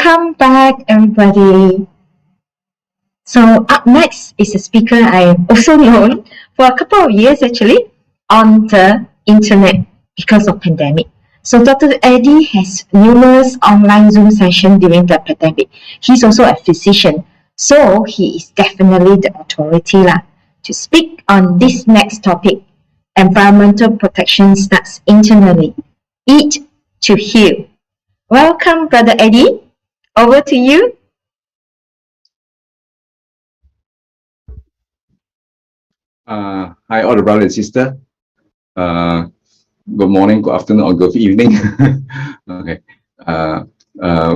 Welcome back, everybody. So, up next is a speaker I have also known for a couple of years actually on the internet because of pandemic. So, Dr. Eddie has numerous online Zoom sessions during the pandemic. He's also a physician, so he is definitely the authority to speak on this next topic: environmental protection starts internally. Eat to heal. Welcome, Brother Eddie. Over to you. Hi, all the brother and sister. Uh, Good morning, good afternoon, or good evening. Okay. Uh,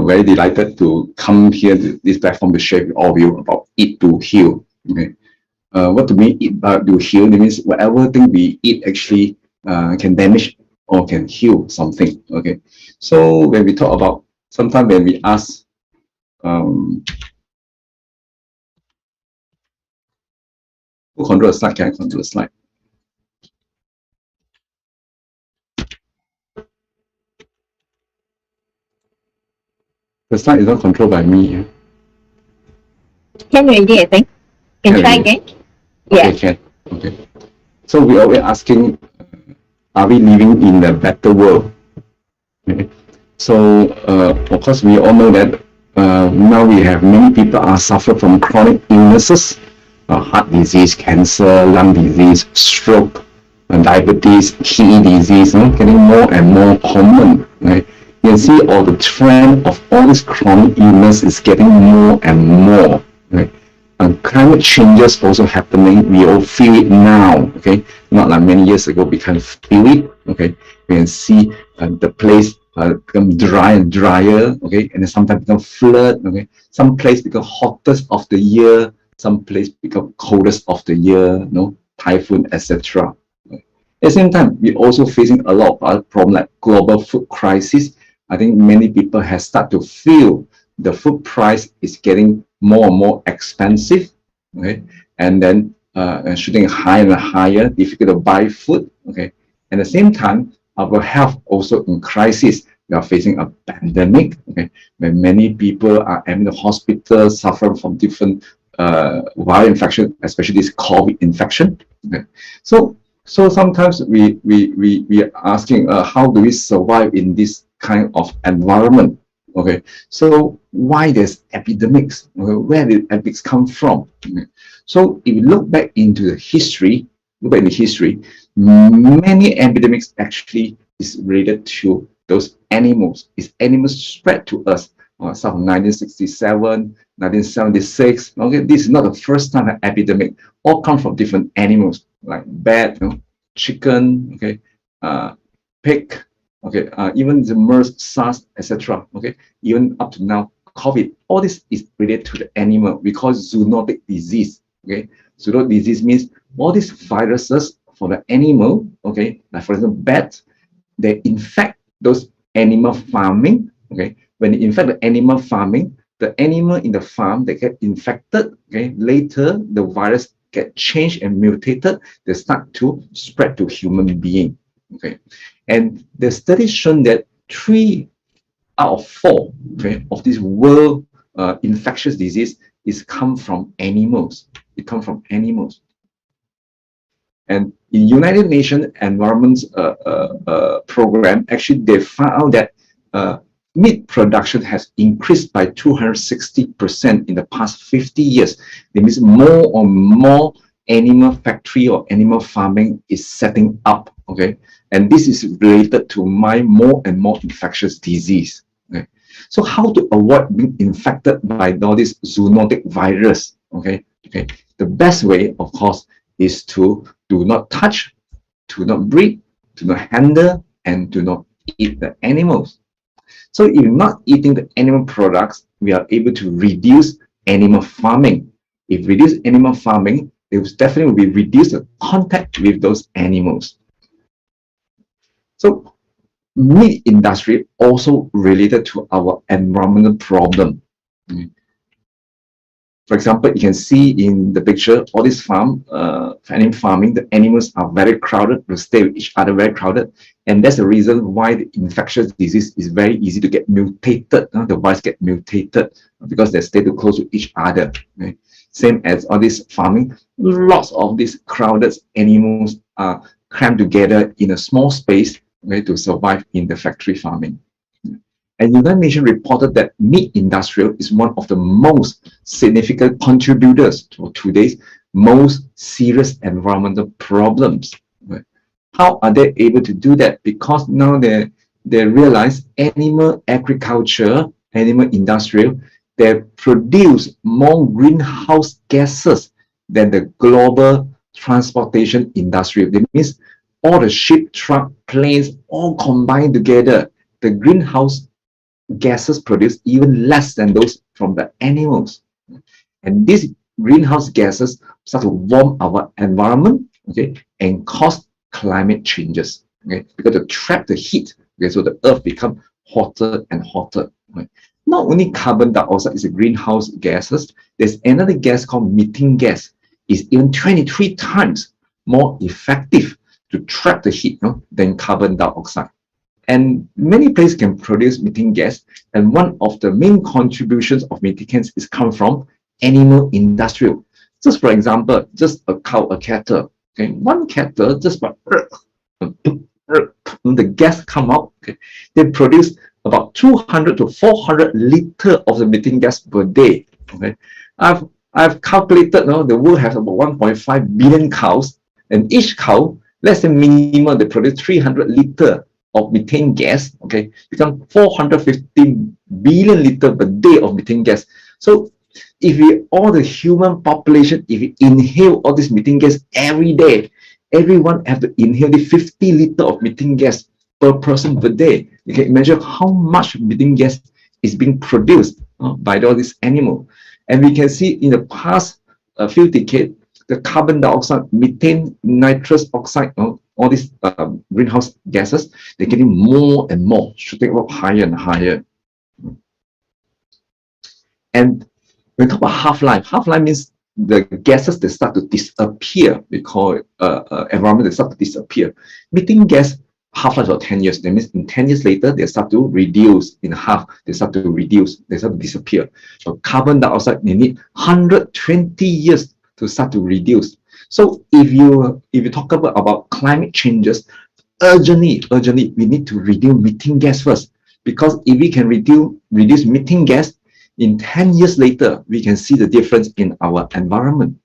very delighted to come here to this platform to share with all of you about eat to heal. Okay. What do we eat to heal? It means whatever thing we eat actually can damage or can heal something. Okay. So when we talk about, sometimes when we ask, who control the slide? Can I control the slide? The slide is not controlled by me. Can already, I think. Can try again? Okay, can. Okay. So we are always asking, are we living in a better world? Okay. So of course we all know that now we have many people are suffering from chronic illnesses, heart disease, cancer, lung disease, stroke, diabetes, kidney disease, getting more and more common. Right? You can see all the trend of all this chronic illness is getting more and more. Right? And climate changes also happening. We all feel it now. Okay, not like many years ago. We kind of feel it. Okay, we can see the place become drier and drier. Okay, and then sometimes become flood. Okay, some place become hottest of the year. Some place become coldest of the year. Typhoon, etc. At the same time, we're also facing a lot of other problems like global food crisis. I think many people have started to feel the food price is getting more and more expensive, okay, and then shooting higher and higher, difficult to buy food, okay. At the same time, our health also in crisis. We are facing a pandemic, okay, where many people are in the hospital, suffering from different viral infection, especially this COVID infection. Okay. So sometimes we are asking, how do we survive in this kind of environment? Okay, so why there's epidemics? Okay, where did epidemics come from? Okay. So if you look back into the history, many epidemics actually is related to those animals. It's animals spread to us. Some 1967, 1976. Okay, this is not the first time an epidemic. All come from different animals like bat, chicken, okay, pig, okay, even the MERS, SARS, etc. Okay, even up to now, COVID. All this is related to the animal. We call it zoonotic disease. Okay, zoonotic disease means all these viruses for the animal. Okay, like for example, bats, they infect those animal farming. Okay, when they infect the animal farming, the animal in the farm they get infected. Okay, later the virus get changed and mutated. They start to spread to human being. Okay, and the study shown that 3 out of 4, okay, of this world infectious disease is come from animals. It come from animals. And in United Nations Environment Program, actually they found that meat production has increased by 260% in the past 50 years. That means more and more animal factory or animal farming is setting up. Okay, and this is related to more and more infectious disease. Okay, so how to avoid being infected by all this zoonotic virus? Okay, the best way, of course, is to do not touch, do not breed, do not handle, and do not eat the animals. So if not eating the animal products, we are able to reduce animal farming. If reduce animal farming, it will definitely reduce the contact with those animals. So meat industry also related to our environmental problem. For example, you can see in the picture, all this animal farming, the animals are very crowded, to stay with each other very crowded. And that's the reason why the infectious disease is very easy to get mutated. The virus get mutated because they stay too close to each other. Okay? Same as all this farming, lots of these crowded animals are crammed together in a small space, okay, to survive in the factory farming. And United Nations reported that meat industrial is one of the most significant contributors to today's most serious environmental problems. How are they able to do that? Because now they realize animal agriculture, animal industrial, they produce more greenhouse gases than the global transportation industry. That means all the ship, truck, planes, all combined together, the greenhouse gases produced even less than those from the animals. And these greenhouse gases start to warm our environment, okay, and cause climate changes, okay, because they trap the heat, okay, so the earth becomes hotter and hotter. Right? Not only carbon dioxide is a greenhouse gases, there's another gas called methane gas. Is even 23 times more effective to trap the heat, than carbon dioxide. And many places can produce methane gas, and one of the main contributions of methane gas is come from animal industrial. Just for example, just a cow, a cattle. Okay, one cattle just about the gas come out. Okay, they produce about 200 to 400 liter of the methane gas per day. Okay, I've calculated. No, the world has about 1.5 billion cows, and each cow, let's say minimum, they produce 300 liter of methane gas, okay, become 415 billion liter per day of methane gas. So if all the human population, if we inhale all this methane gas every day, everyone have to inhale the 50 liter of methane gas per person per day. You can imagine how much methane gas is being produced by all these animals. And we can see in the past few decades, the carbon dioxide, methane, nitrous oxide, all these greenhouse gases, they're getting more and more, shooting up higher and higher. And when we talk about half-life, half-life means the gases, they start to disappear. We call it environment, they start to disappear. Methane gas, half-life of 10 years. That means in 10 years later, they start to reduce in half. They start to reduce. They start to disappear. So carbon dioxide, they need 120 years to start to reduce. So if you talk about climate changes, urgently, we need to reduce methane gas first. Because if we can reduce methane gas, in 10 years later, we can see the difference in our environment.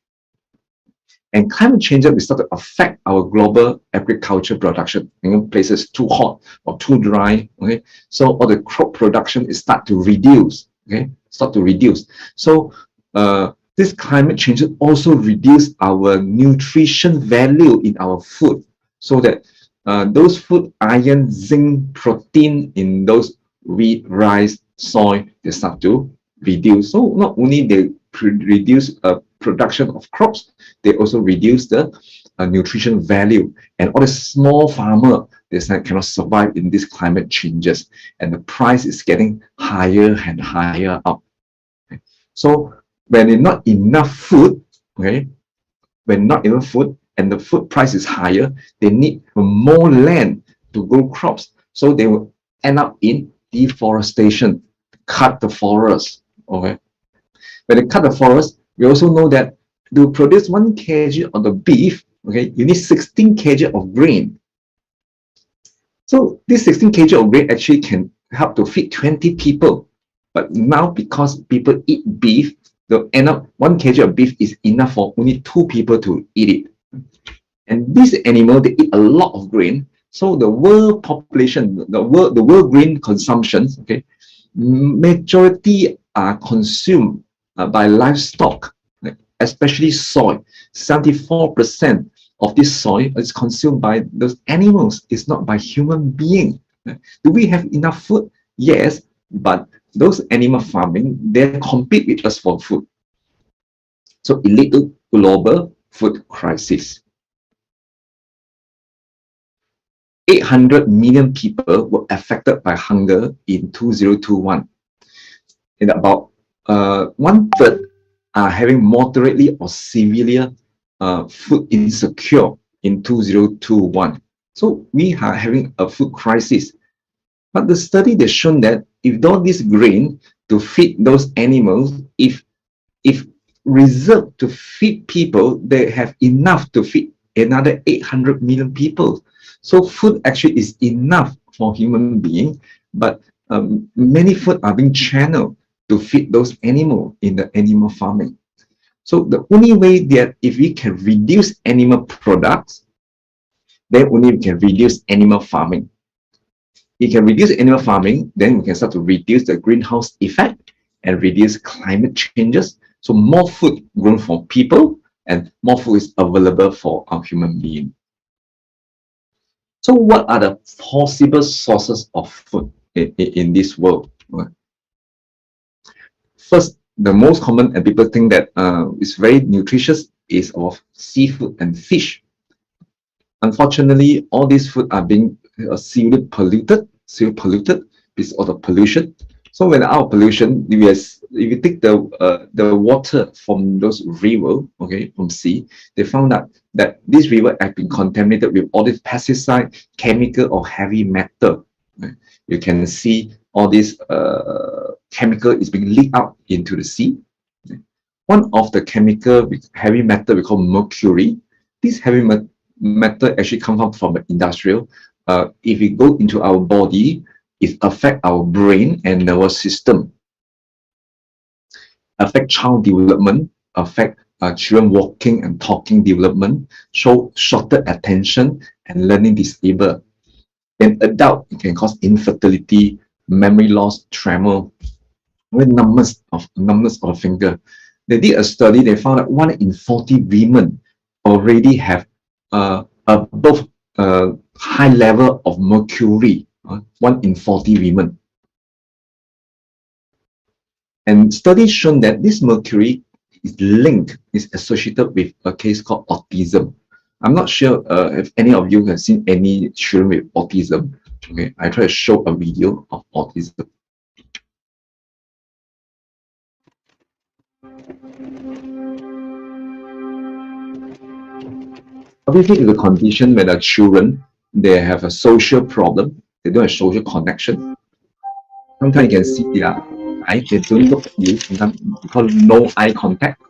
And climate change will start to affect our global agriculture production. Places too hot or too dry, okay? So all the crop production is start to reduce, okay? So this climate change also reduce our nutrition value in our food, so that those food, iron, zinc, protein in those wheat, rice, soy, they start to reduce. So not only they reduce production of crops, they also reduce the nutrition value. And all the small farmer, they cannot survive in these climate changes, and the price is getting higher and higher up. Okay? So when there's not enough food, okay, when not enough food and the food price is higher, they need more land to grow crops. So they will end up in deforestation, cut the forest. Okay, when they cut the forest, we also know that to produce 1 kg of the beef, okay, you need 16 kg of grain. So this 16 kg of grain actually can help to feed 20 people. But now because people eat beef, they'll end up 1 kg of beef is enough for only 2 people to eat it. And these animals, they eat a lot of grain. So the world population, the world grain consumption, okay, majority are consumed by livestock, especially soy. 74% of this soy is consumed by those animals. It's not by human beings. Do we have enough food? Yes, but those animal farming, they compete with us for food. So it leads to global food crisis. 800 million people were affected by hunger in 2021. And about 1/3 are having moderately or severely food insecure in 2021. So we are having a food crisis. But the study has shown that if all this grain to feed those animals, if reserved to feed people, they have enough to feed another 800 million people. So food actually is enough for human beings, but many food are being channeled to feed those animals in the animal farming. So the only way that if we can reduce animal products, then only we can reduce animal farming. We can reduce animal farming, then we can start to reduce the greenhouse effect and reduce climate changes. So more food grown for people and more food is available for our human being. So what are the possible sources of food in this world? First, the most common and people think that is very nutritious is of seafood and fish. Unfortunately, all these food are being severely polluted because of the pollution. So when our pollution, if you take the water from those river, okay, from sea, they found out that this river has been contaminated with all this pesticide, chemical, or heavy metal. Right? You can see all this chemical is being leaked out into the sea. One of the chemical with heavy metal we call mercury. This heavy metal actually comes from the industrial. If it go into our body, it affect our brain and nervous system, affect child development, affect children walking and talking development, show shorter attention and learning disable. In adult, it can cause infertility, memory loss, tremor, with numbness of the finger. They did a study. They found that 1 in 40 women already have above high level of mercury. 1 in 40 women. And studies shown that this mercury is associated with a case called autism. I'm not sure if any of you have seen any children with autism. Okay, I try to show a video of autism. Obviously, it's a condition where the children, they have a social problem. They don't have social connection. Sometimes you can see their eyes, they don't look at you. Sometimes we call no eye contact.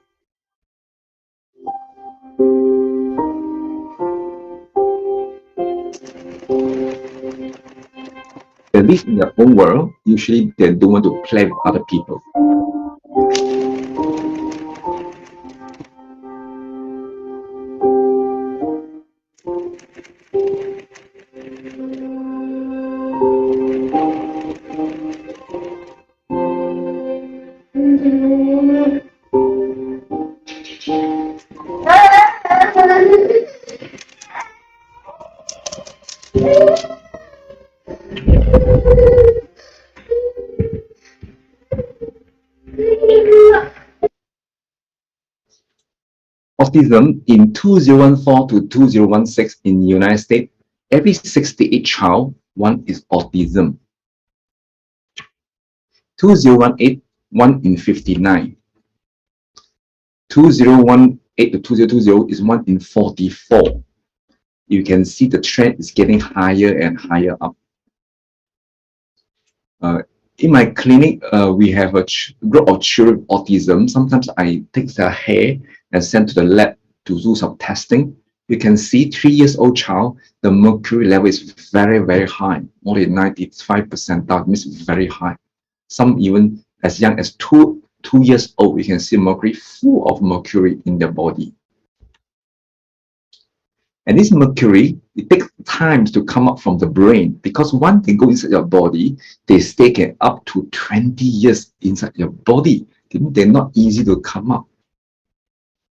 They live in their own world. Usually, they don't want to play with other people. Autism in 2014 to 2016 in the United States, every 68 child, one is autism. 2018, 1 in 59. 2018 to 2020 is 1 in 44. You can see the trend is getting higher and higher up. In my clinic, we have a group of children with autism. Sometimes I take their hair and send to the lab to do some testing. You can see 3 years old child, the mercury level is very, very high, more than 95%. That means very high. Some even as young as two years old, we can see mercury, full of mercury in their body. And this mercury, it takes time to come up from the brain, because once they go inside your body, they stay up to 20 years inside your body. They're not easy to come up.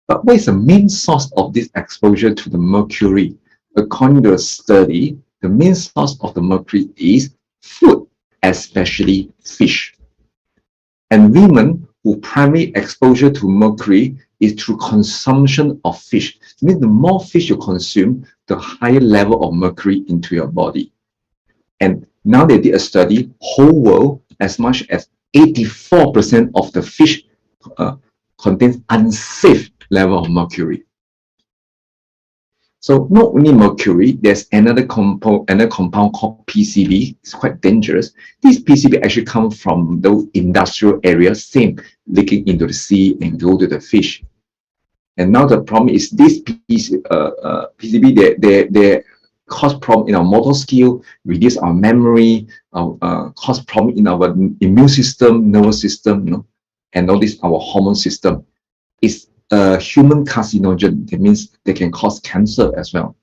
But what is the main source of this exposure to the mercury? According to a study, the main source of the mercury is food, especially fish. And women who primary exposure to mercury is through consumption of fish. It means the more fish you consume, the higher level of mercury into your body. And now they did a study, whole world, as much as 84% of the fish contains unsafe level of mercury. So not only mercury, there's another compound called PCB. It's quite dangerous. This PCB actually comes from those industrial areas, same leaking into the sea and go to the fish. And now the problem is this PCB, they cause problem in our motor skill, reduce our memory, cause problem in our immune system, nervous system, you know, and all this our hormone system. It's a human carcinogen. That means they can cause cancer as well.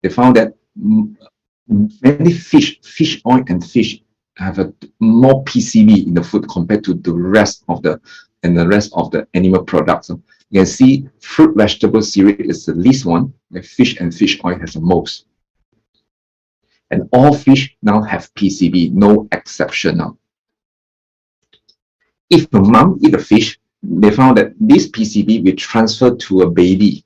They found that many fish oil and fish have more PCB in the food compared to the rest of the animal products. So you can see fruit, vegetable, cereal is the least one. The fish and fish oil has the most. And all fish now have PCB, no exception now. If the mom eat a fish, they found that this PCB will transfer to a baby.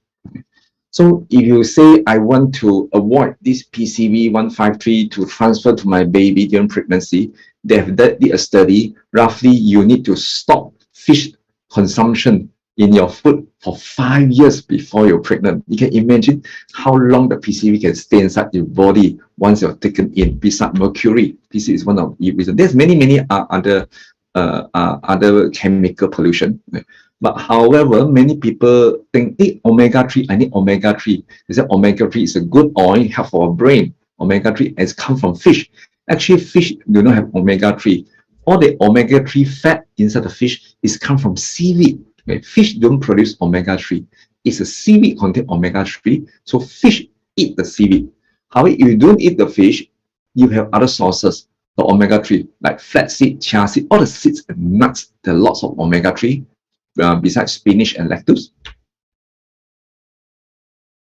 So if you say, I want to avoid this PCB 153 to transfer to my baby during pregnancy, they have did a study. Roughly, you need to stop fish consumption in your food for 5 years before you're pregnant. You can imagine how long the PCB can stay inside your body once you're taken in. Besides mercury, PCB is one of the reasons. There's many other chemical pollution. But however, many people think, hey, omega-3, I need omega-3. They say omega-3 is a good oil, help for our brain. Omega-3 has come from fish. Actually, fish do not have omega-3. All the omega-3 fat inside the fish is come from seaweed. Okay? Fish don't produce omega-3. It's a seaweed contain omega-3. So fish eat the seaweed. However, if you don't eat the fish, you have other sources of omega-3, like flaxseed, chia seed, all the seeds and nuts. There are lots of omega-3 besides spinach and lettuce.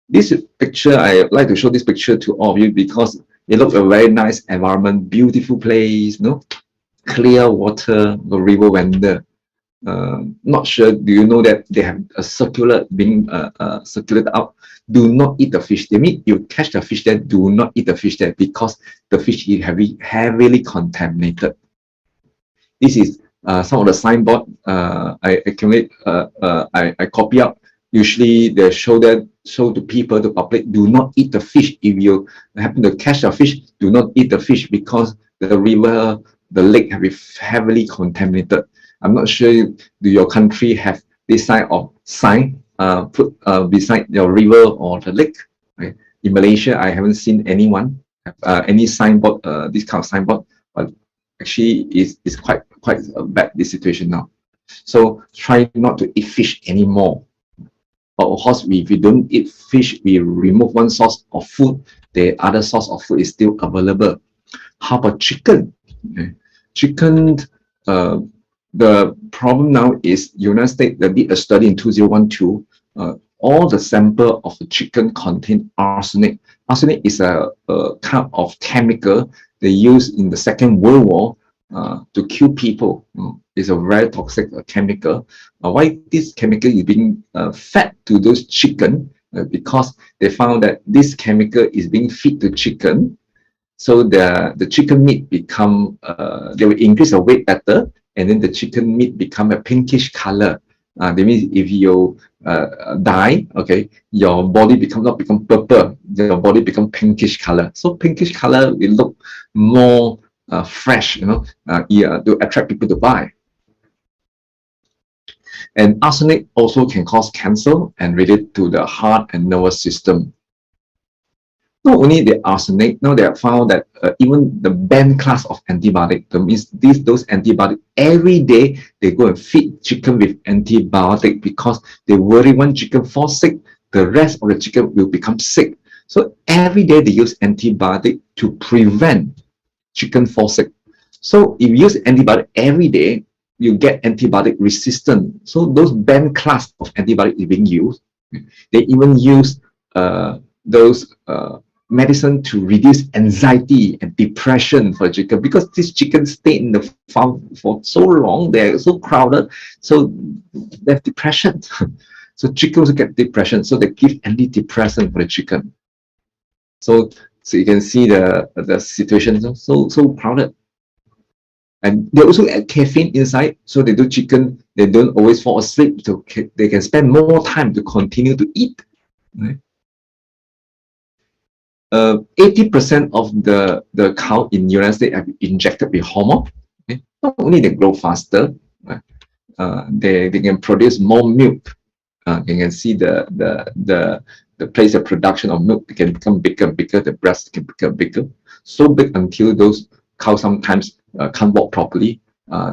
This picture, I like to show this picture to all of you because it looks a very nice environment, beautiful place, no? Clear water, the river Wender. Not sure, do you know that they have a circular being circulated out? Do not eat the fish. They mean you catch the fish there, do not eat the fish there because the fish is heavily contaminated. This is some of the signboard I accumulate, I copy out. Usually they show to people, the public, do not eat the fish. If you happen to catch a fish, do not eat the fish because the river, the lake have been heavily contaminated. I'm not sure, do your country have this kind of sign put beside your river or the lake? Right? In Malaysia, I haven't seen anyone any signboard, this kind of signboard, but actually is quite bad, this situation now. So try not to eat fish anymore. But of course, if you don't eat fish, we remove one source of food, the other source of food is still available. How about chicken? Okay. Chicken, the problem now is United States, they did a study in 2012. All the sample of the chicken contain arsenic. Arsenic is a kind of chemical they used in the Second World War to kill people. It's a very toxic chemical. Why this chemical is being fed to those chicken? Because they found that this chemical is being fed to chicken. So the chicken meat become, they will increase the weight better, and then the chicken meat become a pinkish color. That means if you die, okay, your body not become purple, your body become pinkish color. So pinkish color will look more fresh, you know, to attract people to buy. And arsenic also can cause cancer and relate to the heart and nervous system. Not only the arsenic, now they have found that even the banned class of antibiotic, that means those antibiotics, every day they go and feed chicken with antibiotic because they worry when chicken falls sick, the rest of the chicken will become sick. So every day they use antibiotic to prevent chicken fall sick. So if you use antibiotic every day, you get antibiotic resistant. So those banned class of antibiotic is being used. They even use those medicine to reduce anxiety and depression for chicken because this chicken stay in the farm for so long, they're so crowded, so they have depression. So chickens get depression, so they give antidepressant for the chicken. So you can see the situation so crowded. And they also add caffeine inside, so they do chicken they don't always fall asleep, so they can spend more time to continue to eat. Right? 80% of the cow in the United States have been injected with hormone. Okay? Not only they grow faster, right? They can produce more milk. You can see the place of production of milk can become bigger and bigger. The breast can become bigger, so big until those cows sometimes can't walk properly.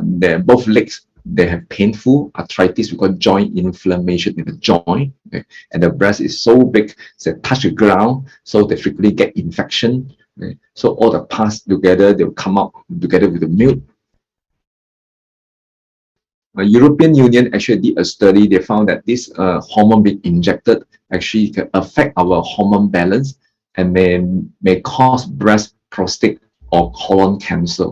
Their both legs, they have painful arthritis. We call joint inflammation in the joint, okay? And the breast is so big, they touch the ground, so they frequently get infection. Okay? So all the pus together, they will come out together with the milk. European Union actually did a study. They found that this hormone being injected actually can affect our hormone balance and may cause breast, prostate, or colon cancer.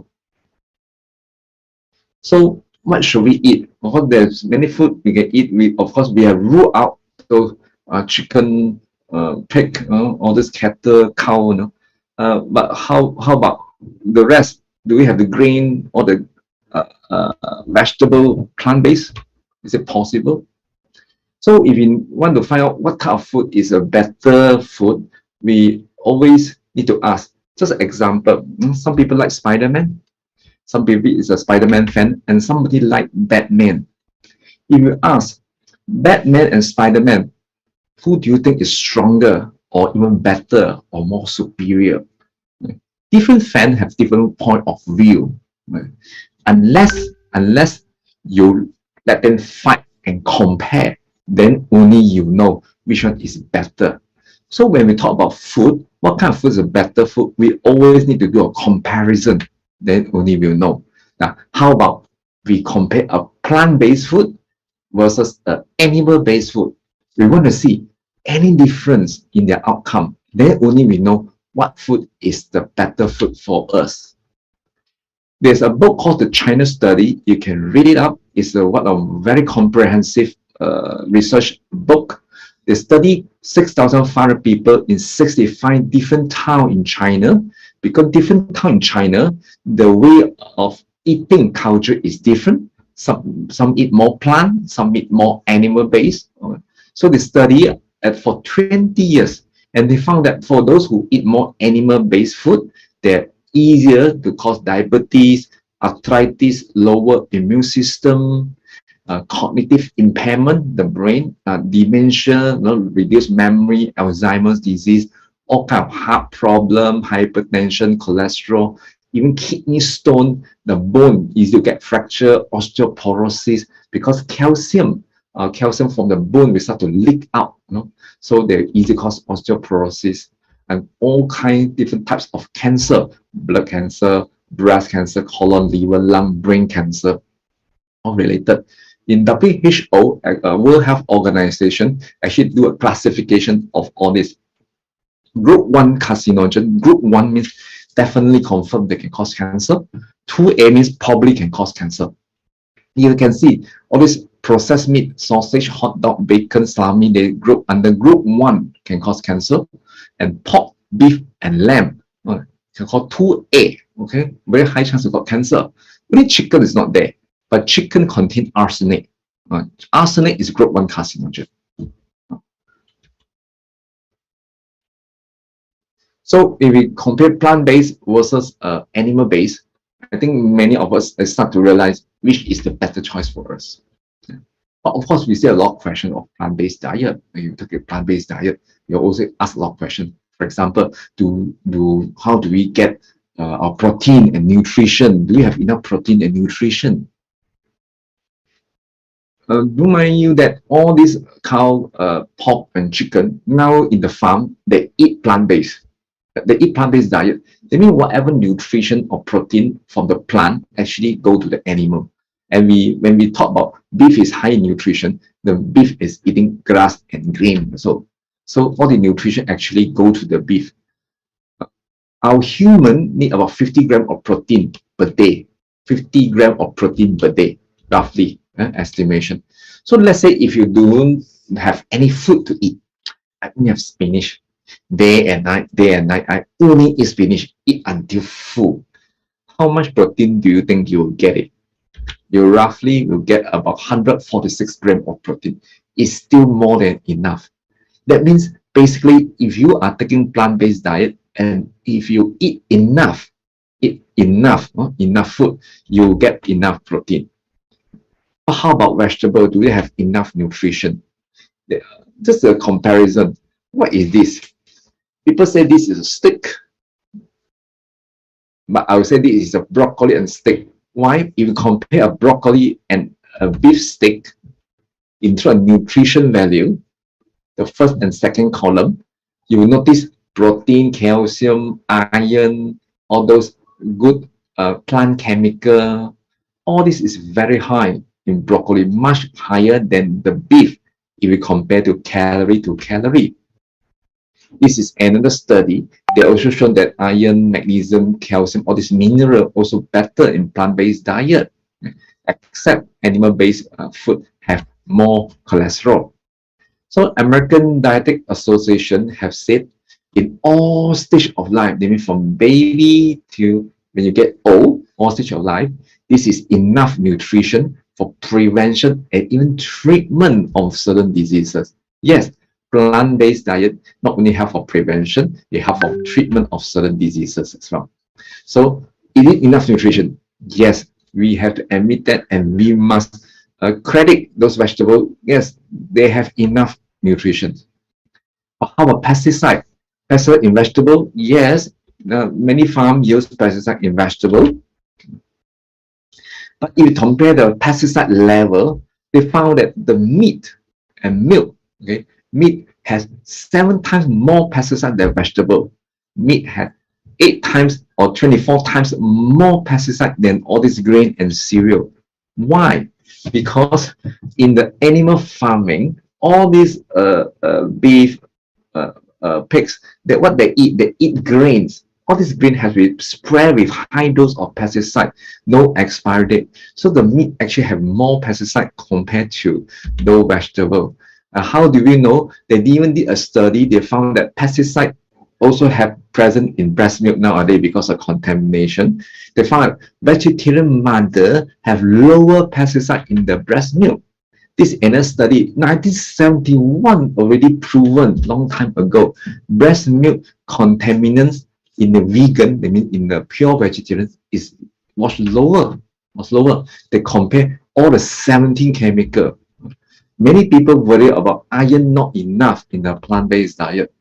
So what should we eat? Of course, there's many food we can eat. Of course, we have ruled out those chicken, pig, all this cattle, cow. But how about the rest? Do we have the grain or the vegetable, plant-based? Is it possible? So if you want to find out what kind of food is a better food, we always need to ask. Just an example, some people like Spider-Man. Some people is a Spider-Man fan, and somebody like Batman. If you ask Batman and Spider-Man, who do you think is stronger or even better or more superior? Different fans have different point of view. Unless you let them fight and compare, then only you know which one is better. So when we talk about food, what kind of food is a better food? We always need to do a comparison. Then only we'll know. Now, how about we compare a plant-based food versus an animal-based food? We want to see any difference in their outcome. Then only we know what food is the better food for us. There's a book called The China Study. You can read it up. It's a very comprehensive research book. They studied 6,500 people in 65 different towns in China. Because different towns in China, the way of eating culture is different. Some eat more plant, some eat more animal-based. So they study for 20 years, and they found that for those who eat more animal-based food, they're easier to cause diabetes, arthritis, lower immune system, cognitive impairment, the brain, dementia, reduced memory, Alzheimer's disease, all kind of heart problem, hypertension, cholesterol, even kidney stone, the bone easy to get fracture, osteoporosis, because calcium from the bone will start to leak out, so they easily cause osteoporosis, and all kinds different types of cancer, blood cancer, breast cancer, colon, liver, lung, brain cancer, all related. In WHO, World Health Organization, actually do a classification of all this. Group 1 carcinogen. Group 1 means definitely confirmed they can cause cancer. 2A means probably can cause cancer. You can see all this processed meat, sausage, hot dog, bacon, salami, they group under group 1 can cause cancer. And pork, beef, and lamb can call 2A. Okay, very high chance of got cancer. Only chicken is not there, but chicken contains arsenic. Arsenic is group 1 carcinogen. So if we compare plant-based versus animal-based, I think many of us start to realize which is the better choice for us. But of course, we see a lot of questions of plant-based diet. When you talk about plant-based diet, you also ask a lot of questions. For example, how do we get our protein and nutrition? Do we have enough protein and nutrition? Do mind you that all these cow, pork, and chicken now in the farm, they eat plant-based. They eat plant-based diet. They mean whatever nutrition or protein from the plant actually go to the animal. And when we talk about beef is high in nutrition, the beef is eating grass and grain. So all the nutrition actually go to the beef. Our human need about 50 grams of protein per day. 50 grams of protein per day, roughly, estimation. So let's say if you don't have any food to eat, I only have spinach. Day and night, I only eat spinach, eat until full. How much protein do you think you will get it? you roughly will get about 146 grams of protein. It's still more than enough. That means basically if you are taking plant-based diet and if you eat enough food, you get enough protein. But how about vegetable? Do they have enough nutrition? Just a comparison. What is this? People say this is a steak, but I would say this is a broccoli and steak. Why? If you compare a broccoli and a beef steak in terms of nutrition value, the first and second column, you will notice protein, calcium, iron, all those good plant chemical, all this is very high in broccoli, much higher than the beef if you compare to calorie. This is another study. They also shown that iron, magnesium, calcium, all these minerals also better in plant-based diet, except animal-based food have more cholesterol. So American Dietetic Association have said in all stage of life, they mean from baby to when you get old, all stage of life, this is enough nutrition for prevention and even treatment of certain diseases. Yes, plant-based diet not only help for prevention, they help for treatment of certain diseases as well. So is it enough nutrition? Yes, we have to admit that, and we must credit those vegetables. Yes, they have enough nutrition. But how about pesticide? Pesticide in vegetable? Yes, many farms use pesticide in vegetable. But if you compare the pesticide level, they found that the meat and milk, okay, meat has 7 times more pesticide than vegetable. Meat has 8 times or 24 times more pesticide than all this grain and cereal. Why? Because in the animal farming, all these beef, pigs, that what they eat grains. All this grain has been sprayed with high dose of pesticide, no expiry date. So the meat actually have more pesticide compared to those vegetable. How do we know? They even did a study. They found that pesticide also have present in breast milk nowadays because of contamination. They found vegetarian mother have lower pesticide in the breast milk. This another study, 1971 already proven long time ago. Breast milk contaminants in the vegan, I mean in the pure vegetarian, was lower. They compare all the 17 chemical. Many people worry about iron not enough in the plant-based diet.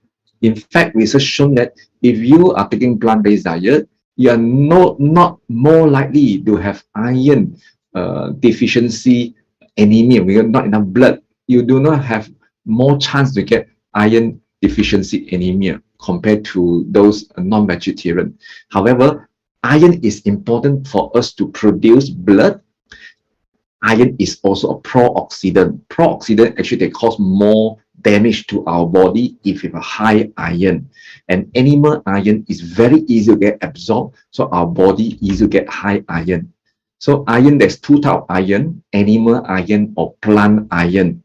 In fact, research shown that if you are taking plant-based diet, you are not more likely to have iron deficiency anemia. We have not enough blood. You do not have more chance to get iron deficiency anemia compared to those non-vegetarian. However, iron is important for us to produce blood. Iron is also a pro-oxidant. Pro-oxidant actually they cause more damage to our body if we have a high iron. And animal iron is very easy to get absorbed, so our body easy to get high iron. So iron, there's 2 types of iron, animal iron or plant iron.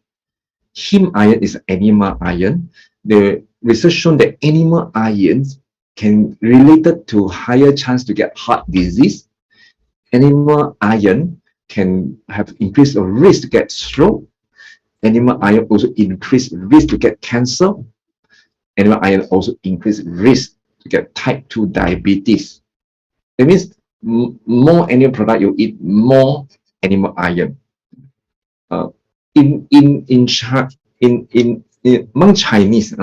Heme iron is animal iron. The research shown that animal ions can related to higher chance to get heart disease. Animal iron can have increased risk to get stroke. Animal iron also increase risk to get cancer. Animal iron also increase risk to get type 2 diabetes. That means more animal product you eat, more animal iron. Among Chinese,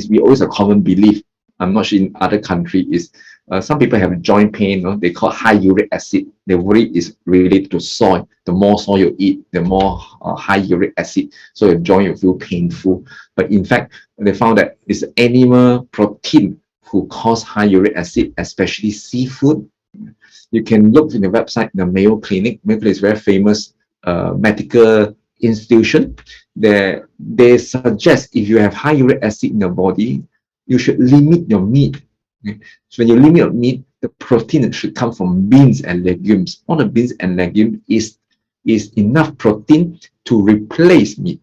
we always have a common belief. I'm not sure in other countries is some people have joint pain. They call high uric acid. The worry is related to soil. The more soil you eat, the more high uric acid. So your joint will feel painful. But in fact, they found that it's animal protein who cause high uric acid, especially seafood. You can look in the website, the Mayo Clinic. Mayo Clinic is a very famous medical institution. They suggest if you have high uric acid in your body, you should limit your meat. Okay? So when you limit your meat, the protein should come from beans and legumes. All the beans and legumes is enough protein to replace meat.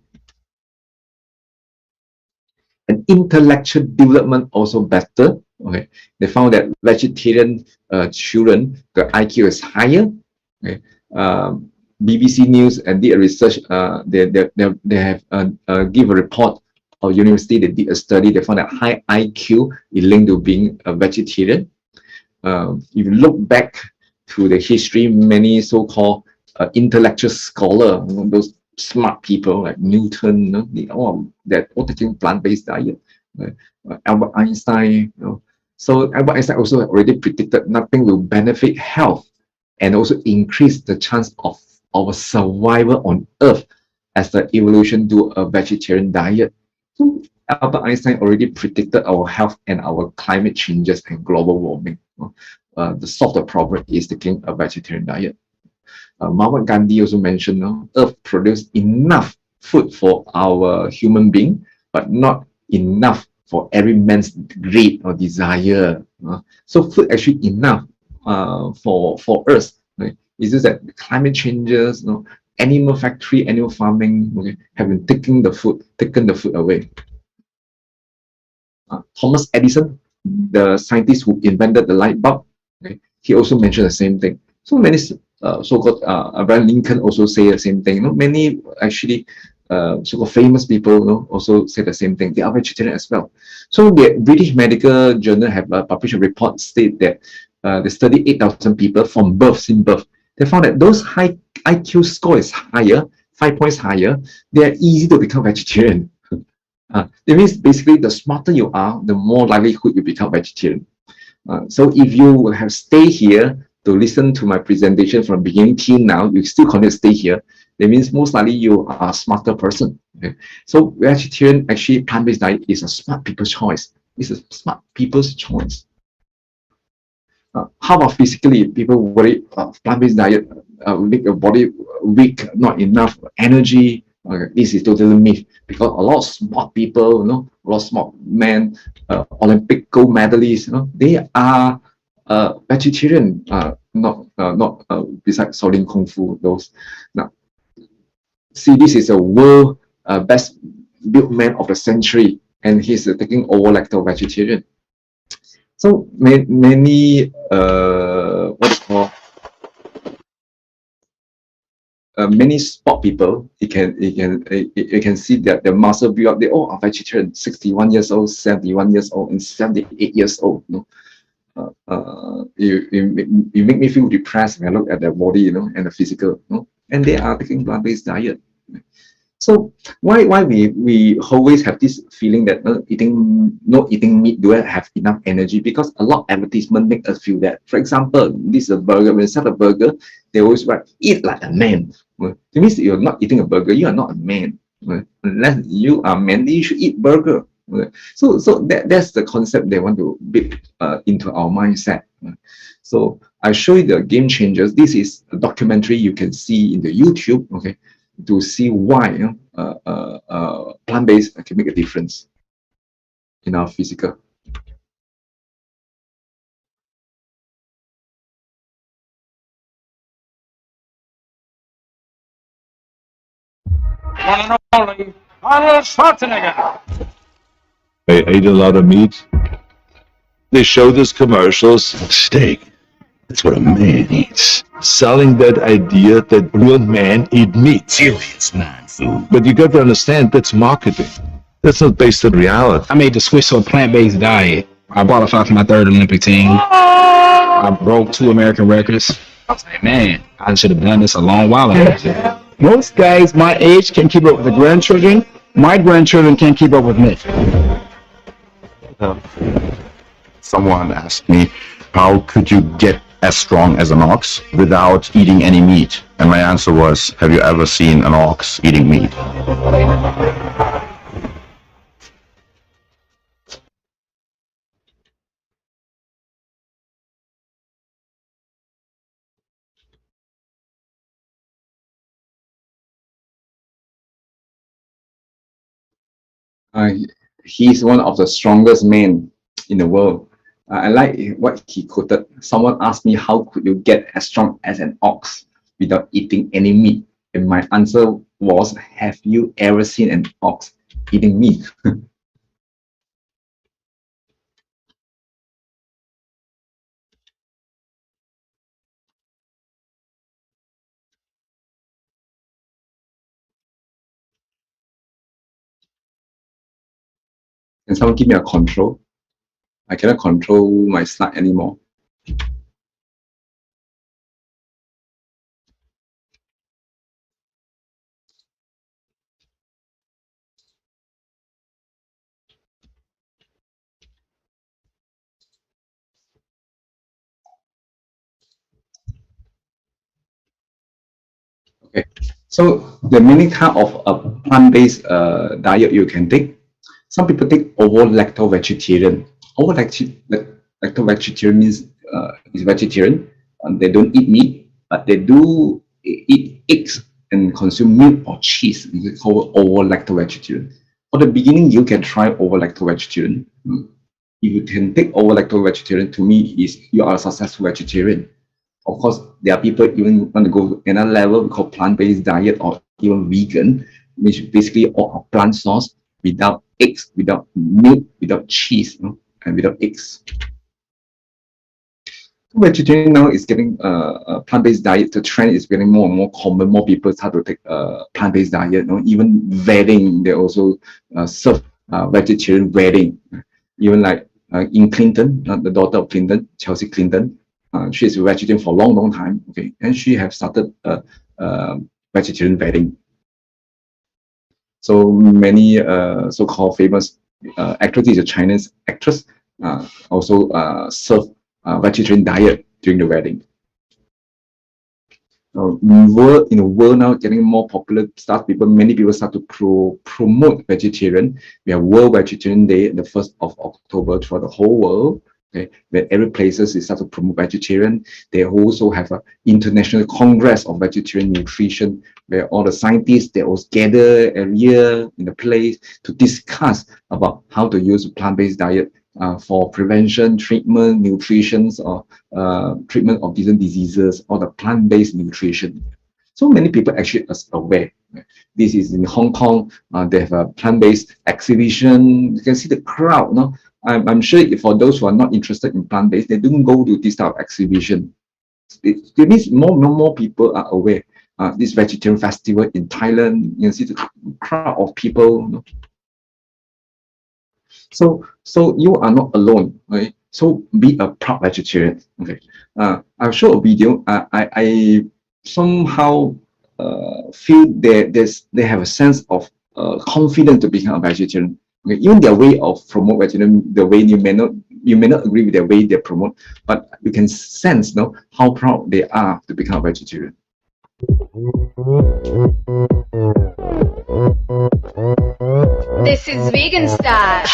And intellectual development also better. Okay, they found that vegetarian children, the IQ is higher. Okay, BBC News did a research. They have give a report of university. They did a study. They found that high IQ is linked to being a vegetarian. If you look back to the history, many so-called intellectual scholar, those smart people like Newton, they all taking plant-based diet. Albert Einstein, so Albert Einstein also already predicted nothing will benefit health and also increase the chance of our survival on Earth as the evolution do a vegetarian diet. So Albert Einstein already predicted our health and our climate changes and global warming. The solve the problem is taking a vegetarian diet. Mahatma Gandhi also mentioned, Earth produce enough food for our human being, but not enough for every man's greed or desire. So food actually enough for us. Right? It's just that climate changes, animal factory, animal farming, have been taking the food away. Thomas Edison, the scientist who invented the light bulb, he also mentioned the same thing. So many so-called Abraham Lincoln also say the same thing. Many actually so-called famous people also say the same thing. They are vegetarian as well. So the British Medical Journal have published a report state that they studied 8,000 people from birth, since birth. They found that those high IQ score is higher, 5 points higher, they are easy to become vegetarian. It means basically the smarter you are, the more likelihood you become vegetarian. So if you have stay here to listen to my presentation from beginning till now, you still continue to stay here, that means most likely you are a smarter person. Okay? So vegetarian, actually plant-based diet is a smart people's choice. It's a smart people's choice. How about physically? People worry plant-based diet make your body weak, not enough energy. This is totally myth because a lot of smart people, a lot of smart men, Olympic gold medalists, they are vegetarian, not besides Shaolin Kung Fu. Those now, see, this is a world best built man of the century, and he's taking over like the vegetarian. So many what do you call many sport people, you can see that the muscle build up. They all are vegetarian, 61 years old, 71 years old, and 78 years old. You make me feel depressed when I look at their body, and the physical, and they are taking plant-based diet. So why we always have this feeling that not eating meat do I have enough energy? Because a lot of advertisement make us feel that. For example, this is a burger. When you sell a burger, they always write eat like a man. It means you're not eating a burger. You are not a man. Unless you are manly, you should eat burger. So that's the concept they want to build into our mindset. So I show you the game changers. This is a documentary you can see in the YouTube. Okay, to see why plant-based can make a difference in our physical. One and only Arnold Schwarzenegger. I ate a lot of meat. They show these commercials, steak. That's what a man eats. Selling that idea that real men eat meat. Serious man food. But you got to understand, that's marketing. That's not based on reality. I made the switch to a plant-based diet. I qualified for my 3rd Olympic team. I broke 2 American records. I was like, man, I should have done this a long while ago. Most guys my age can keep up with the grandchildren. My grandchildren can't keep up with me. Someone asked me, how could you get as strong as an ox without eating any meat? And my answer was, have you ever seen an ox eating meat? He's one of the strongest men in the world. I like what he quoted. Someone asked me, how could you get as strong as an ox without eating any meat? And my answer was, have you ever seen an ox eating meat? Can someone give me a control? I cannot control my slide anymore. Okay, so the many kind of plant-based diet you can take. Some people take ovo-lacto-vegetarian. Ovo-lacto-vegetarian means is vegetarian. They don't eat meat, but they do eat eggs and consume milk or cheese. It's called ovo-lacto-vegetarian. For the beginning, you can try ovo-lacto-vegetarian. If you can take ovo-lacto-vegetarian, to me, is you are a successful vegetarian. Of course, there are people even want to go to another level called plant-based diet or even vegan, which basically all plant source without eggs, without milk, without cheese, and without eggs. Vegetarian now is getting a plant-based diet. The trend is getting more and more common. More people start to take a plant-based diet. Even wedding, they also serve vegetarian wedding. Even like in Clinton, the daughter of Clinton, Chelsea Clinton, she is a vegetarian for a long, long time. Okay, and she have started a vegetarian wedding. So many so-called famous actresses, a Chinese actress, also serve vegetarian diet during the wedding. In the world now getting more popular, many people start to promote vegetarian. We have World Vegetarian Day, the 1st of October for the whole world. Okay, where every places is start to promote vegetarian. They also have an international congress of vegetarian nutrition, where all the scientists they all gather every year in the place to discuss about how to use plant-based diet for prevention, treatment, nutrition, or treatment of different diseases, or the plant-based nutrition. So many people actually are aware. This is in Hong Kong. They have a plant-based exhibition. You can see the crowd. No, I'm sure for those who are not interested in plant-based, they don't go to this type of exhibition. It means more people are aware. This vegetarian festival in Thailand, you can see the crowd of people. So you are not alone, right? So be a proud vegetarian. Okay, I'll show a video. I somehow feel they have a sense of confidence to become a vegetarian. Okay, even their way of promote vegetarian, the way you may not agree with their way they promote, but you can sense how proud they are to become a vegetarian. This is vegan style.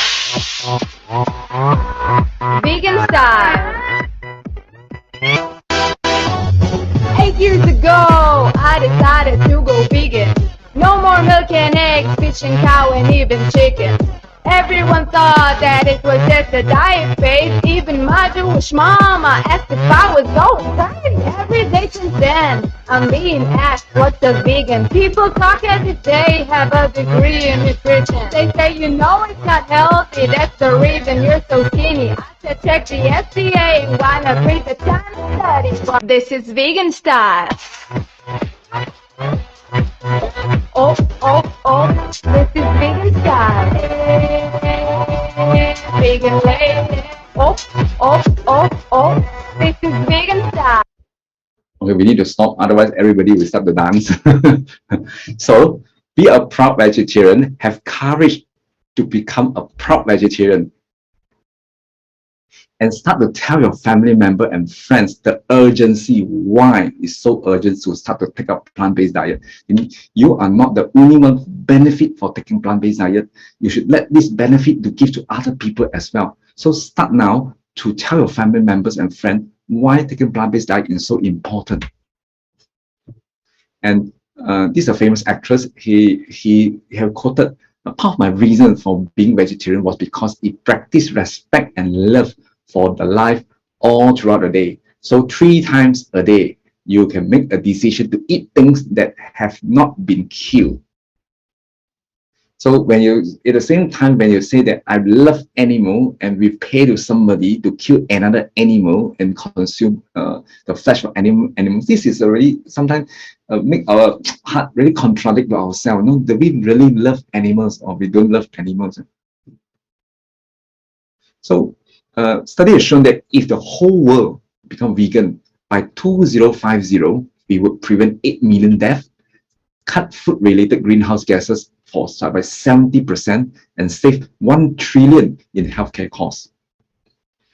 Vegan style. 8 years ago, I decided to go vegan. No more milk and eggs, fish and cow and even chicken. Everyone thought that it was just a diet phase. Even my Jewish mama asked if I was going crazy. Every day since then, I'm being asked what's a vegan. People talk as if they have a degree in nutrition. They say, you know it's not healthy, that's the reason you're so skinny. I said, check the FDA, why not read the China study? This is vegan style. Oh, this is vegan style. Vegan lady. Oh, this is vegan style. Okay, we need to stop, otherwise everybody will start to dance. So, be a proud vegetarian, have courage to become a proud vegetarian. And start to tell your family member and friends the urgency, why it's so urgent to start to take up plant-based diet. You are not the only one benefit for taking plant-based diet. You should let this benefit to give to other people as well. So start now to tell your family members and friends why taking plant-based diet is so important. And this is a famous actress. He have quoted, part of my reason for being vegetarian was because he practiced respect and love for the life all throughout the day. So 3 times a day, you can make a decision to eat things that have not been killed. So when you, at the same time, when you say that I love animal and we pay to somebody to kill another animal and consume the flesh of animals, this is already sometimes make our heart really contradict to ourselves. Do we really love animals or we don't love animals? So, study has shown that if the whole world become vegan by 2050, we would prevent 8 million deaths, cut food-related greenhouse gases by 70%, and save 1 trillion in healthcare costs.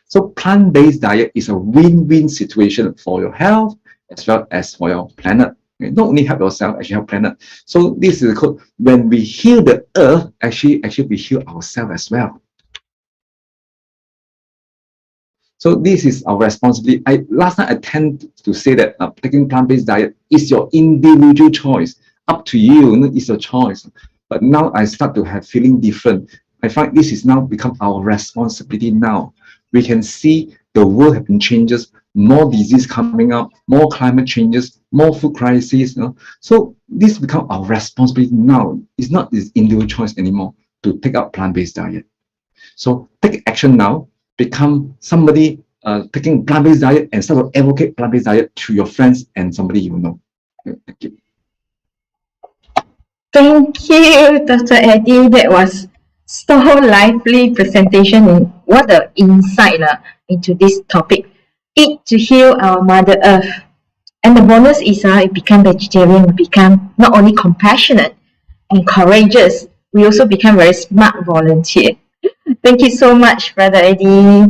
So plant-based diet is a win-win situation for your health as well as for your planet. Not only help yourself, actually help planet. So this is the code. When we heal the earth, actually we heal ourselves as well. So this is our responsibility. Last night I tend to say that taking plant-based diet is your individual choice. Up to you, it's your choice. But now I start to have feeling different. I find this is now become our responsibility now. We can see the world have been changes, more disease coming up, more climate changes, more food crises. So this become our responsibility now. It's not this individual choice anymore to take up plant-based diet. So take action now. Become somebody taking plant-based diet and start to advocate plant-based diet to your friends and somebody you know. Thank you. Thank you, Dr. Eddie. That was so lively presentation and what an insight into this topic. Eat to heal our Mother Earth. And the bonus is we become vegetarian, we become not only compassionate and courageous, we also become very smart volunteer. Thank you so much, Brother Eddie.